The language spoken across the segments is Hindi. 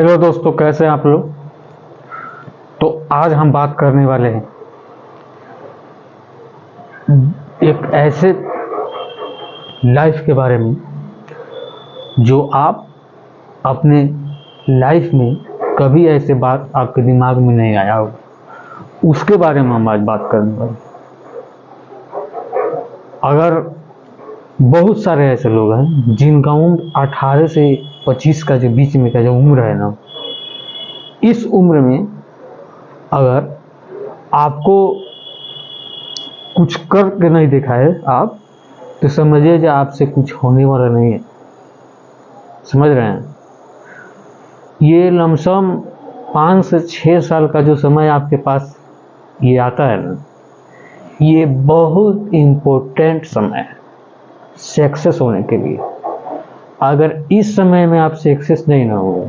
हेलो दोस्तों, कैसे हैं आप लोग। तो आज हम बात करने वाले हैं एक ऐसे लाइफ के बारे में जो आप अपने लाइफ में कभी ऐसे बात आपके दिमाग में नहीं आया होगा, उसके बारे में हम आज बात करने वाले हैं। अगर बहुत सारे ऐसे लोग हैं जिनका उम्र 18 से 25 का जो बीच में का जो उम्र है ना, इस उम्र में अगर आपको कुछ करके नहीं देखा है आप, तो समझिए कि आपसे कुछ होने वाला नहीं है। समझ रहे हैं। ये लमसम 5 से 6 साल का जो समय आपके पास ये आता है ना, ये बहुत इम्पोर्टेंट समय है सक्सेस होने के लिए। अगर इस समय में आप सक्सेस नहीं ना होगा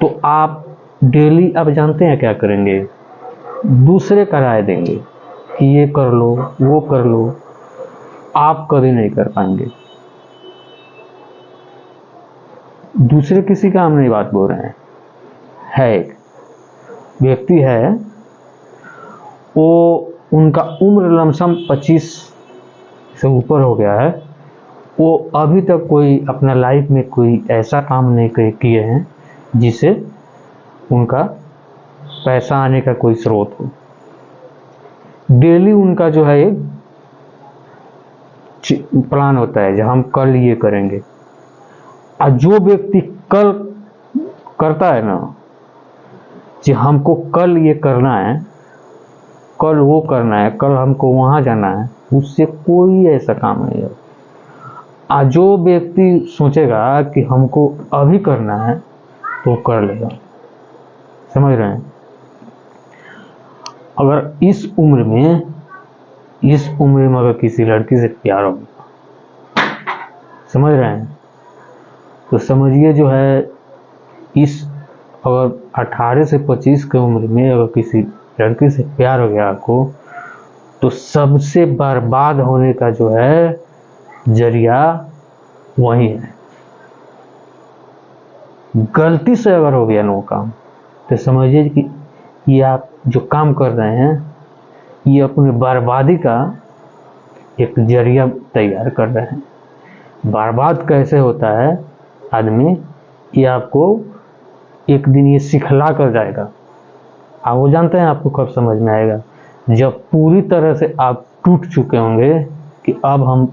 तो आप डेली आप जानते हैं क्या करेंगे, दूसरे का राय देंगे कि ये कर लो वो कर लो, आप कभी नहीं कर पाएंगे। दूसरे किसी का हम नहीं बात बोल रहे हैं। है एक व्यक्ति है, वो उनका उम्र लमसम 25 से ऊपर हो गया है, वो अभी तक कोई अपना लाइफ में कोई ऐसा काम नहीं किए हैं जिससे उनका पैसा आने का कोई स्रोत हो। डेली उनका जो है एक प्लान होता है जो हम कल ये करेंगे। और जो व्यक्ति कल करता है ना कि हमको कल ये करना है, कल वो करना है, कल हमको वहाँ जाना है, उससे कोई ऐसा काम नहीं है। और जो व्यक्ति सोचेगा कि हमको अभी करना है तो कर लेगा। समझ रहे हैं। अगर इस उम्र में अगर किसी लड़की से प्यार हो, समझ रहे हैं, तो समझिए जो है इस अगर 18 से 25 की उम्र में अगर किसी लड़की से प्यार हो गया आपको, तो सबसे बर्बाद होने का जो है जरिया वही है। गलती से अगर हो गया नो काम, तो समझिए कि ये आप जो काम कर रहे हैं ये अपनी बर्बादी का एक जरिया तैयार कर रहे हैं। बर्बाद कैसे होता है आदमी, ये आपको एक दिन ये सिखला कर जाएगा। आप वो जानते हैं आपको कब समझ में आएगा, जब पूरी तरह से आप टूट चुके होंगे कि अब हम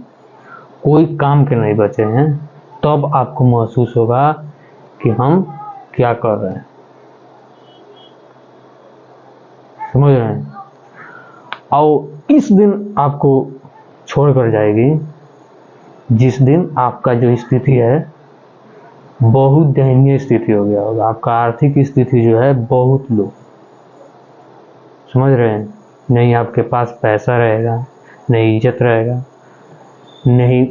कोई काम के नहीं बचे हैं, तब आपको महसूस होगा कि हम क्या कर रहे हैं। समझ रहे हैं। और इस दिन आपको छोड़ कर जाएगी जिस दिन आपका जो स्थिति है बहुत दयनीय स्थिति हो गया होगा। आपका आर्थिक स्थिति जो है बहुत लो। समझ रहे हैं। नहीं आपके पास पैसा रहेगा, नहीं इज्जत रहेगा, नहीं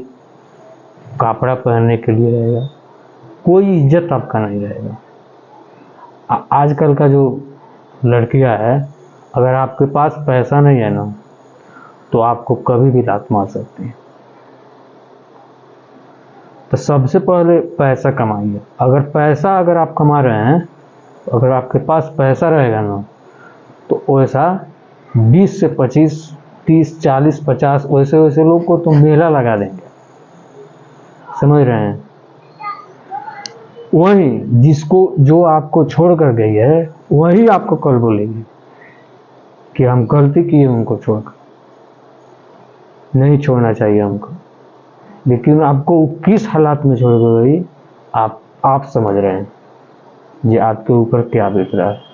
कपड़ा पहनने के लिए रहेगा, कोई इज्जत आपका नहीं रहेगा। आजकल का जो लड़कियां है, अगर आपके पास पैसा नहीं है ना, तो आपको कभी भी लात मार सकती है। तो सबसे पहले पैसा कमाइए। अगर आप कमा रहे हैं, अगर आपके पास पैसा रहेगा ना, तो वैसा 20 से 25, 30, 40, 50 वैसे लोग को तो मेला लगा देंगे। समझ रहे हैं। वही जो आपको छोड़ कर गई है, वही आपको कल बोलेगी कि हम गलती किए, उनको छोड़कर नहीं छोड़ना चाहिए हमको। लेकिन आपको किस हालात में छोड़ गई आप समझ रहे हैं ये आपके ऊपर क्या बीत रहा है।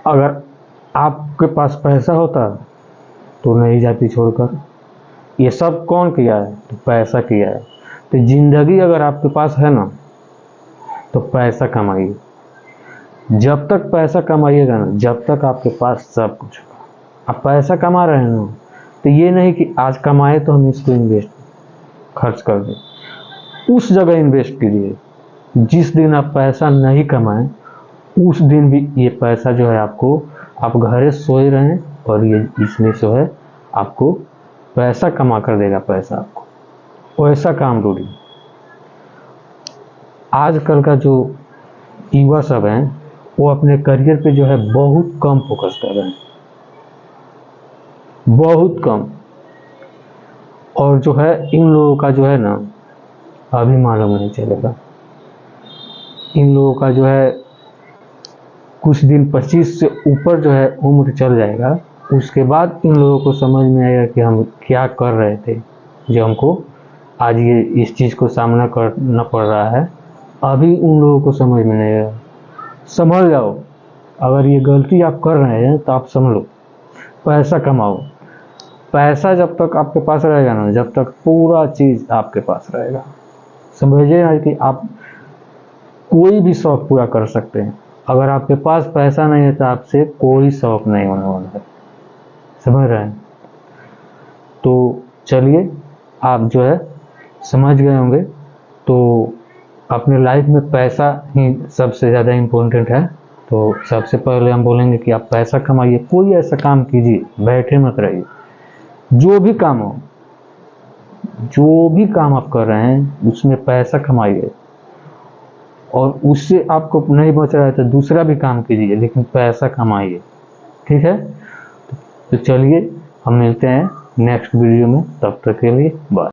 अगर आपके पास पैसा होता तो नहीं जाती छोड़कर। ये सब कौन किया है, तो पैसा किया है। तो जिंदगी अगर आपके पास है ना, तो पैसा कमाइए। जब तक पैसा कमाइएगा ना, जब तक आपके पास सब कुछ होगा। आप पैसा कमा रहे हैं ना, तो ये नहीं कि आज कमाए तो हम इसको खर्च कर दें। उस जगह इन्वेस्ट कीजिए। जिस दिन आप पैसा नहीं कमाएं, उस दिन भी ये पैसा जो है आप घरे सोए रहें, और ये इसमें जो है आपको पैसा कमा कर देगा। पैसा आपको वैसा काम ढूंढिए। आजकल का जो युवा सब हैं वो अपने करियर पे जो है बहुत कम फोकस कर रहे हैं, बहुत कम। और जो है इन लोगों का जो है ना अभी मालूम नहीं चलेगा। इन लोगों का जो है कुछ दिन 25 से ऊपर जो है उम्र चल जाएगा, उसके बाद इन लोगों को समझ में आएगा कि हम क्या कर रहे थे, जो हमको आज ये इस चीज़ को सामना करना पड़ रहा है। अभी उन लोगों को समझ में नहीं आएगा। संभल जाओ, अगर ये गलती आप कर रहे हैं तो आप संभलो, पैसा कमाओ। पैसा जब तक आपके पास रहेगा ना, जब तक पूरा चीज़ आपके पास रहेगा, समझिए ना कि आप कोई भी शौक पूरा कर सकते हैं। अगर आपके पास पैसा नहीं है तो आपसे कोई शौक नहीं होने वाला है, समझ रहे हैं। तो चलिए, आप जो है समझ गए होंगे। तो अपने लाइफ में पैसा ही सबसे ज़्यादा इम्पोर्टेंट है। तो सबसे पहले हम बोलेंगे कि आप पैसा कमाइए, कोई ऐसा काम कीजिए, बैठे मत रहिए। जो भी काम हो, जो भी काम आप कर रहे हैं उसमें पैसा कमाइए, और उससे आपको नहीं बच रहा है तो दूसरा भी काम कीजिए, लेकिन पैसा कमाइए, ठीक है। तो चलिए हम मिलते हैं नेक्स्ट वीडियो में, तब तक के लिए बाय।